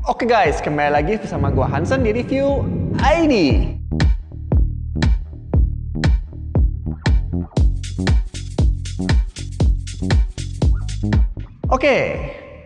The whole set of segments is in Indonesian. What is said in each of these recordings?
Oke guys, kembali lagi bersama gua Hansen di Review ID. Oke,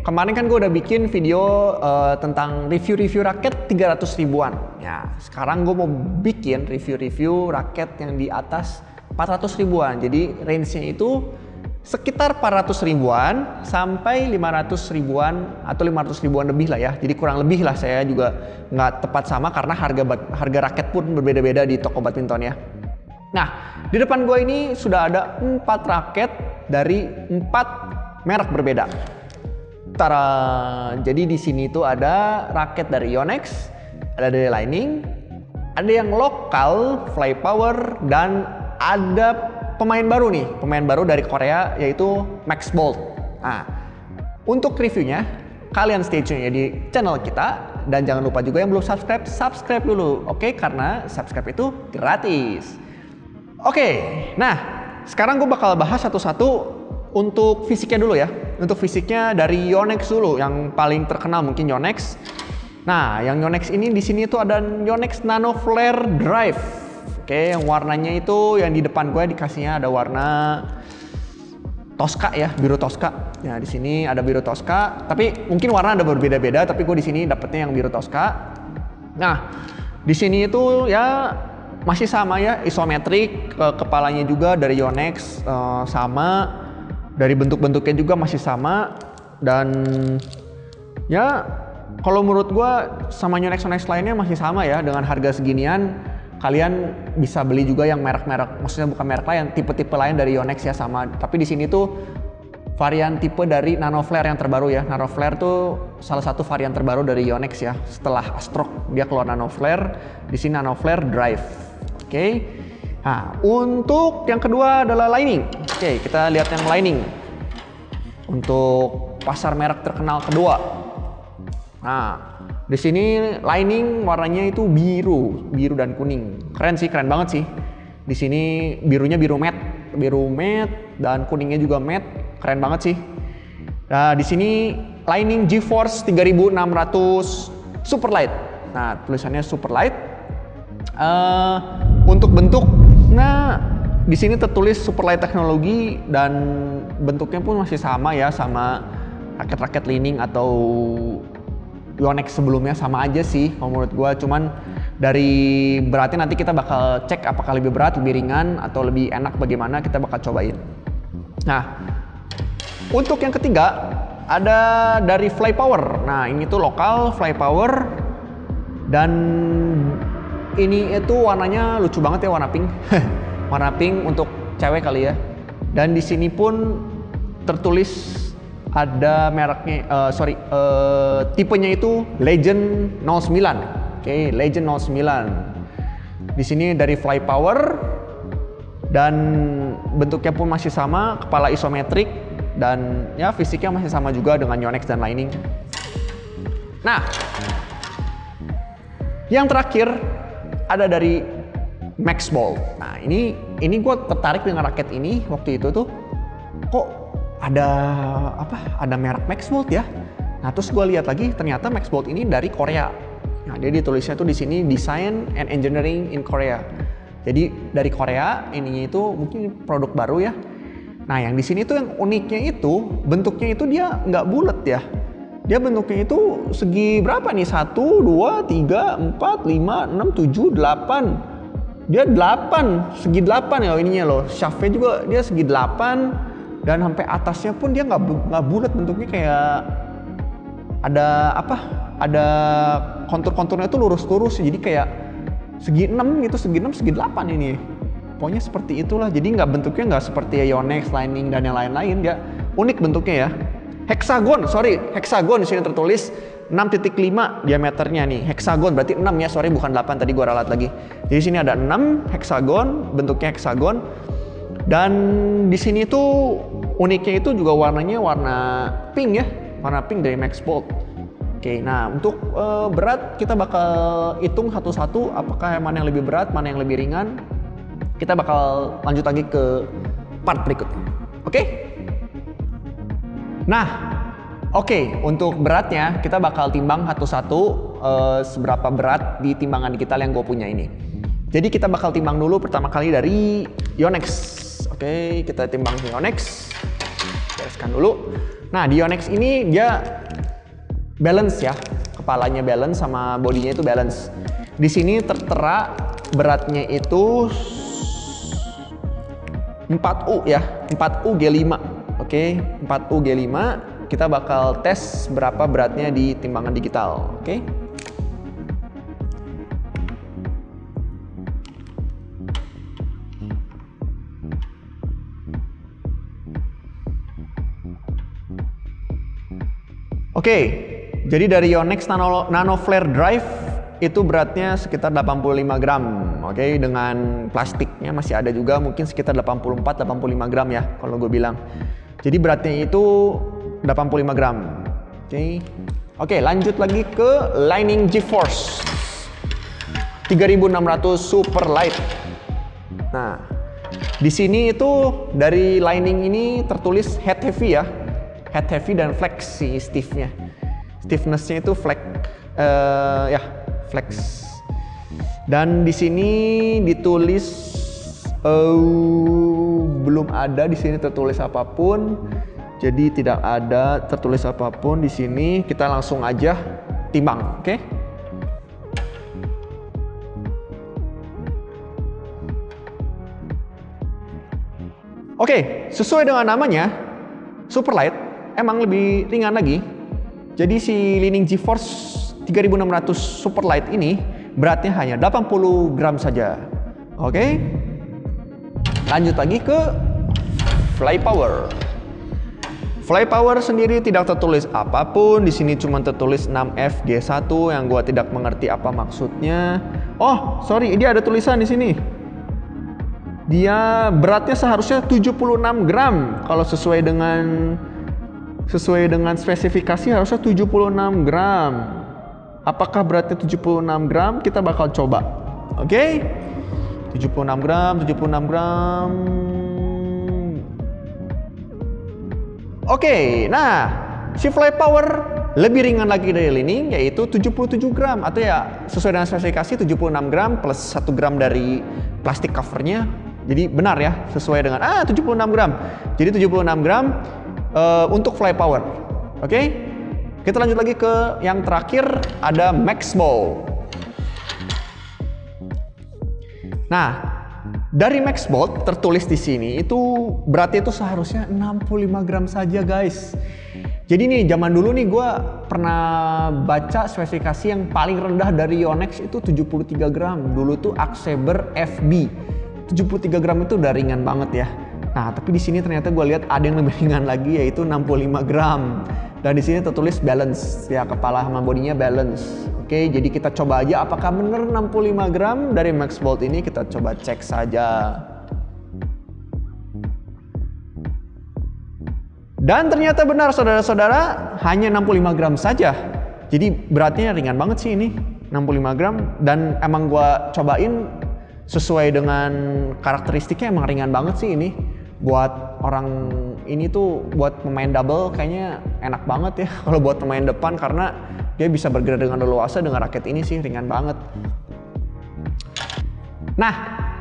kemarin kan gue udah bikin video tentang review-review raket 300 ribuan. Ya, sekarang gue mau bikin review-review raket yang di atas 400 ribuan. Jadi range-nya itu sekitar 400 ribuan sampai 500 ribuan atau 500 ribuan lebih lah ya. Jadi kurang lebih lah, saya juga nggak tepat sama karena harga raket pun berbeda-beda di toko badminton ya. Nah, di depan gue ini sudah ada 4 raket dari 4 merek berbeda. Tara, jadi di sini tuh ada raket dari Yonex, ada dari Li-Ning, ada yang lokal Flypower, dan ada pemain baru nih, pemain baru dari Korea yaitu Max Bolt. Nah, untuk reviewnya kalian stay tune ya di channel kita, dan jangan lupa juga yang belum subscribe dulu, oke? Karena subscribe itu gratis. Oke, nah sekarang gue bakal bahas satu-satu untuk fisiknya dulu ya. Untuk fisiknya dari Yonex dulu, yang paling terkenal mungkin Yonex. Nah, yang Yonex ini di sini tuh ada Yonex Nano Flare Drive. Oke, yang warnanya itu yang di depan gue dikasihnya ada warna Tosca ya, biru Tosca. Ya, di sini ada biru Tosca, tapi mungkin warna ada berbeda-beda, tapi gue di sini dapetnya yang biru Tosca. Nah, di sini itu ya masih sama ya, isometrik, kepalanya juga dari Yonex sama, dari bentuk-bentuknya juga masih sama, dan ya kalau menurut gue sama Yonex lainnya masih sama ya. Dengan harga seginian kalian bisa beli juga yang merek-merek, maksudnya bukan merek lain, tipe-tipe lain dari Yonex ya sama. Tapi di sini tuh varian tipe dari Nano Flare yang terbaru ya. Nano Flare tuh salah satu varian terbaru dari Yonex ya. Setelah Astrok dia keluar Nano Flare, di sini Nano Flare Drive. Oke. Nah, untuk yang kedua adalah Li-Ning. Oke, kita lihat yang Li-Ning. Untuk pasar merek terkenal kedua. Nah, di sini Li-Ning warnanya itu biru dan kuning. Keren sih, keren banget sih. Di sini birunya biru matte dan kuningnya juga matte. Keren banget sih. Nah, di sini Li-Ning GeForce 3600 Superlight. Nah, tulisannya Superlight. Untuk bentuk, nah di sini tertulis Superlight teknologi, dan bentuknya pun masih sama ya, sama raket-raket Li-Ning atau Yonex sebelumnya, sama aja sih kalau menurut gue. Cuman dari beratnya nanti kita bakal cek apakah lebih berat, lebih ringan, atau lebih enak bagaimana, kita bakal cobain. Nah, untuk yang ketiga ada dari Flypower. Nah, ini tuh lokal Flypower, dan ini itu warnanya lucu banget ya, warna pink. Warna pink untuk cewek kali ya. Dan di sini pun tertulis ada mereknya, tipenya itu Legend 09. Oke, Legend 09. Di sini dari Flypower, dan bentuknya pun masih sama, kepala isometrik, dan ya fisiknya masih sama juga dengan Yonex dan Li-Ning. Nah, yang terakhir ada dari Max Bolt. Nah, ini gue tertarik dengan raket ini waktu itu tuh. Kok ada merek Max Bolt ya? Nah, terus gue lihat lagi, ternyata Max Bolt ini dari Korea. Nah, dia ditulisnya tuh di sini Design and Engineering in Korea. Jadi dari Korea, ininya itu mungkin produk baru ya. Nah, yang di sini tuh yang uniknya itu bentuknya itu dia nggak bulat ya. Dia bentuknya itu segi berapa nih? 1, 2, 3, 4, 5, 6, 7, 8. Dia 8, segi 8 ya ininya loh. Shaftnya juga dia segi 8. Dan sampai atasnya pun dia nggak bulat, bentuknya kayak ada kontur-konturnya tuh lurus-lurus, jadi kayak segi 6 gitu, segi 6, segi 8 ini. Pokoknya seperti itulah, jadi bentuknya nggak seperti Yonex, Li-Ning, dan yang lain-lain. Dia unik bentuknya ya. Hexagon di sini tertulis 6.5 diameternya nih. Hexagon berarti 6 ya, sorry bukan 8, tadi gua ralat lagi. Jadi sini ada 6 hexagon, bentuknya hexagon. Dan di sini tuh uniknya itu juga warnanya warna pink ya, warna pink dari Max Bolt. Oke, nah untuk berat kita bakal hitung satu-satu, apakah mana yang lebih berat, mana yang lebih ringan. Kita bakal lanjut lagi ke part berikutnya. Oke? Nah, Oke, untuk beratnya kita bakal timbang satu-satu seberapa berat di timbangan digital yang gue punya ini. Jadi kita bakal timbang dulu pertama kali dari Yonex. Oke, kita timbang Yonex. Bereskan dulu. Nah, di Yonex ini dia balance ya. Kepalanya balance sama bodinya itu balance. Di sini tertera beratnya itu 4U ya, 4U G5. Oke, 4U G5. Kita bakal tes berapa beratnya di timbangan digital. Oke. Oke, jadi dari Yonex Nano Flare Drive itu beratnya sekitar 85 gram. Oke, dengan plastiknya masih ada juga mungkin sekitar 84-85 gram ya kalau gue bilang. Jadi beratnya itu 85 gram. Oke, lanjut lagi ke Lining GeForce 3600 Super Light. Nah, di sini itu dari lining ini tertulis head heavy ya. Head heavy dan flex si stiffnya. Stiffnessnya itu flex ya, flex. Dan di sini ditulis belum ada di sini tertulis apapun. Jadi tidak ada tertulis apapun di sini. Kita langsung aja timbang, oke? Oke, sesuai dengan namanya, Superlight emang lebih ringan lagi. Jadi si Lining GeForce 3600 Superlight ini beratnya hanya 80 gram saja. Oke. Lanjut lagi ke Flypower. Flypower sendiri tidak tertulis apapun. Di sini cuma tertulis 6FG1 yang gua tidak mengerti apa maksudnya. Oh, sorry, dia ada tulisan di sini. Dia beratnya seharusnya 76 gram kalau sesuai dengan spesifikasi harusnya 76 gram. Apakah beratnya 76 gram? Kita bakal coba. Oke. 76 gram. Oke, nah si Flypower lebih ringan lagi dari Lining yaitu 77 gram atau ya sesuai dengan spesifikasi 76 gram plus 1 gram dari plastik covernya. Jadi benar ya, sesuai dengan 76 gram. Jadi 76 gram untuk Flypower. Oke. Kita lanjut lagi ke yang terakhir, ada Maxbolt. Nah, dari Maxbolt tertulis di sini itu beratnya itu seharusnya 65 gram saja, guys. Jadi nih zaman dulu nih gue pernah baca spesifikasi yang paling rendah dari Yonex itu 73 gram. Dulu tuh Axe-Saber FB. 73 gram itu udah ringan banget ya. Nah, tapi di sini ternyata gue lihat ada yang lebih ringan lagi yaitu 65 gram. Dan di sini tertulis balance ya, kepala sama bodinya balance. Oke, jadi kita coba aja apakah benar 65 gram dari Maxbolt ini, kita coba cek saja. Dan ternyata benar saudara-saudara, hanya 65 gram saja. Jadi beratnya ringan banget sih ini, 65 gram. Dan emang gue cobain sesuai dengan karakteristiknya emang ringan banget sih ini. Buat orang ini tuh buat pemain double kayaknya enak banget ya kalau buat pemain depan karena dia bisa bergerak dengan leluasa dengan raket ini sih, ringan banget. Nah,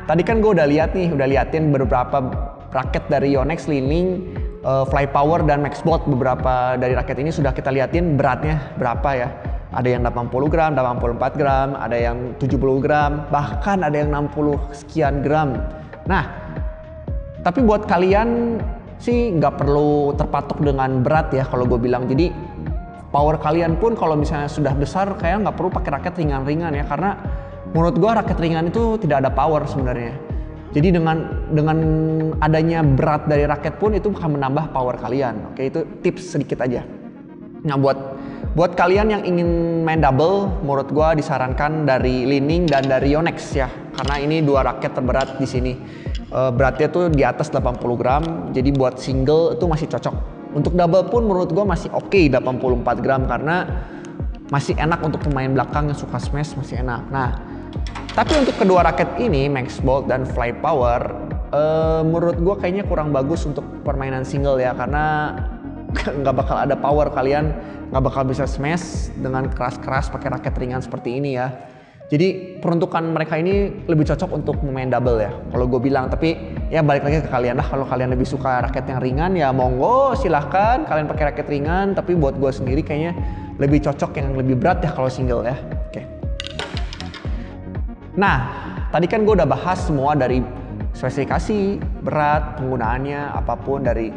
tadi kan gue udah liatin beberapa raket dari Yonex, Lining, Flypower dan Maxbolt. Beberapa dari raket ini sudah kita liatin beratnya berapa ya. Ada yang 80 gram, 84 gram, ada yang 70 gram, bahkan ada yang 60 sekian gram. Nah, tapi buat kalian sih nggak perlu terpatok dengan berat ya kalau gue bilang. Jadi power kalian pun kalau misalnya sudah besar kayak nggak perlu pakai raket ringan-ringan ya, karena menurut gue raket ringan itu tidak ada power sebenarnya. Jadi dengan adanya berat dari raket pun itu akan menambah power kalian. Oke, itu tips sedikit aja. Nah, buat kalian yang ingin main double, menurut gue disarankan dari Lining dan dari Yonex ya, karena ini dua raket terberat di sini. Beratnya tuh di atas 80 gram, jadi buat single itu masih cocok. Untuk double pun menurut gue masih oke 84 gram karena masih enak untuk pemain belakang yang suka smash, masih enak. Nah, tapi untuk kedua raket ini, Maxbolt dan Flypower, menurut gue kayaknya kurang bagus untuk permainan single ya, karena nggak bakal ada power, kalian nggak bakal bisa smash dengan keras-keras pakai raket ringan seperti ini ya. Jadi peruntukan mereka ini lebih cocok untuk main double ya kalau gue bilang. Tapi ya balik lagi ke kalian lah, kalau kalian lebih suka raket yang ringan ya monggo silahkan kalian pakai raket ringan. Tapi buat gue sendiri kayaknya lebih cocok yang lebih berat ya kalau single ya. Oke. Nah tadi kan gue udah bahas semua dari spesifikasi, berat, penggunaannya, apapun dari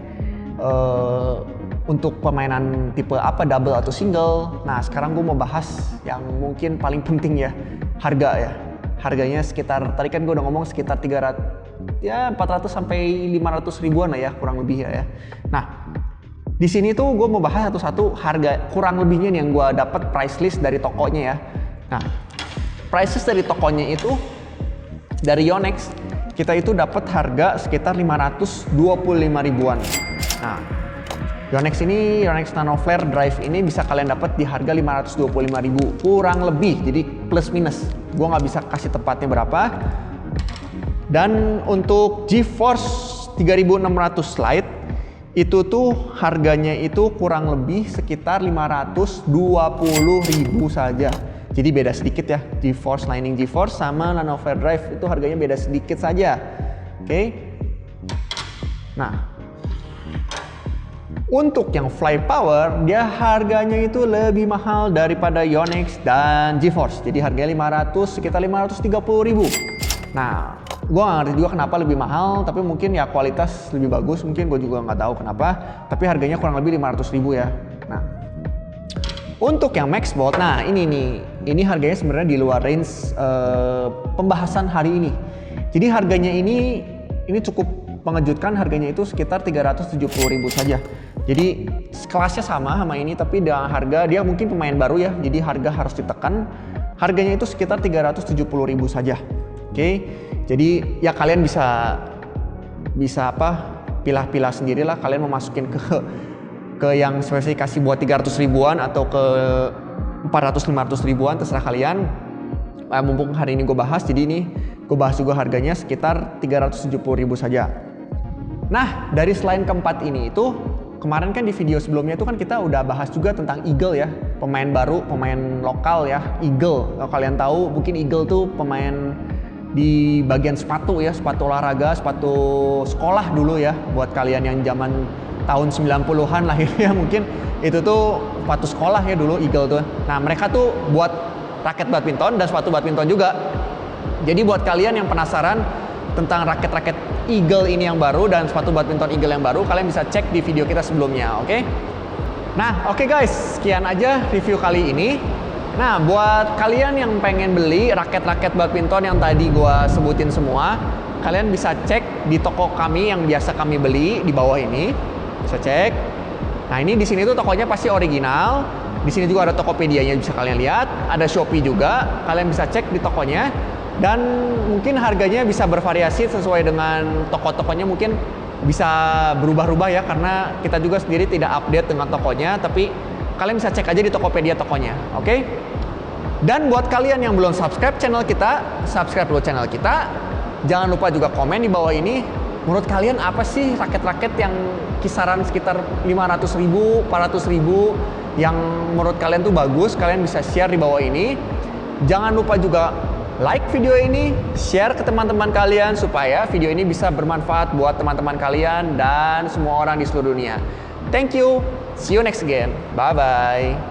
untuk permainan tipe apa, double atau single. Nah sekarang gue mau bahas yang mungkin paling penting ya, harga ya. Harganya sekitar, tadi kan gue udah ngomong sekitar 400 sampai 500 ribuan lah ya kurang lebih ya. Nah di sini tuh gue mau bahas satu-satu harga kurang lebihnya nih yang gue dapat price list dari tokonya ya. Nah price list dari tokonya itu dari Yonex kita itu dapat harga sekitar 525 ribuan. Nah Yonex ini, Yonex Nano Flare Drive ini bisa kalian dapat di harga 525.000 kurang lebih, jadi plus minus. Gua nggak bisa kasih tepatnya berapa. Dan untuk GeForce 3600 Lite itu tuh harganya itu kurang lebih sekitar 520.000 saja. Jadi beda sedikit ya, GeForce Lightning GeForce sama Nano Flare Drive itu harganya beda sedikit saja. Oke. Nah, untuk yang Fly Power, dia harganya itu lebih mahal daripada Yonex dan GeForce. Jadi harganya sekitar 530.000. Nah, gue nggak ngerti juga kenapa lebih mahal, tapi mungkin ya kualitas lebih bagus, mungkin gue juga nggak tahu kenapa. Tapi harganya kurang lebih 500.000 ya. Nah, untuk yang Max Bolt, nah ini harganya sebenarnya di luar range pembahasan hari ini. Jadi harganya ini cukup mengejutkan, harganya itu sekitar 370.000 saja. Jadi kelasnya sama ini, tapi dengan harga dia mungkin pemain baru ya, jadi harga harus ditekan. Harganya itu sekitar 370.000 saja. Oke. Jadi ya kalian bisa pilah-pilah sendirilah, kalian mau masukin ke yang spesifikasi buat 300 ribuan atau ke 400-500 ribuan terserah kalian. Mumpung hari ini gue bahas, jadi ini gue bahas juga harganya sekitar 370.000 saja. Nah dari selain keempat ini itu kemarin kan di video sebelumnya itu kan kita udah bahas juga tentang Eagle ya, pemain baru, pemain lokal ya, Eagle. Kalau kalian tahu mungkin Eagle tuh pemain di bagian sepatu ya, sepatu olahraga, sepatu sekolah dulu ya, buat kalian yang zaman tahun 90-an lahirnya mungkin itu tuh sepatu sekolah ya dulu Eagle tuh. Nah mereka tuh buat raket badminton dan sepatu badminton juga. Jadi buat kalian yang penasaran tentang raket-raket Eagle ini yang baru dan sepatu badminton Eagle yang baru, kalian bisa cek di video kita sebelumnya, oke? Nah, oke guys, sekian aja review kali ini. Nah, buat kalian yang pengen beli raket-raket badminton yang tadi gua sebutin semua, kalian bisa cek di toko kami yang biasa kami beli di bawah ini. Bisa cek. Nah, ini di sini tuh tokonya pasti original. Di sini juga ada Tokopedia-nya bisa kalian lihat, ada Shopee juga. Kalian bisa cek di tokonya. Dan mungkin harganya bisa bervariasi sesuai dengan toko-tokonya, mungkin bisa berubah-ubah ya, karena kita juga sendiri tidak update dengan tokonya, tapi kalian bisa cek aja di Tokopedia tokonya, oke? Dan buat kalian yang belum subscribe channel kita, subscribe dulu channel kita. Jangan lupa juga komen di bawah ini, menurut kalian apa sih raket-raket yang kisaran sekitar 500.000, 400.000 yang menurut kalian tuh bagus, kalian bisa share di bawah ini. Jangan lupa juga like video ini, share ke teman-teman kalian supaya video ini bisa bermanfaat buat teman-teman kalian dan semua orang di seluruh dunia. Thank you, see you next again, bye-bye.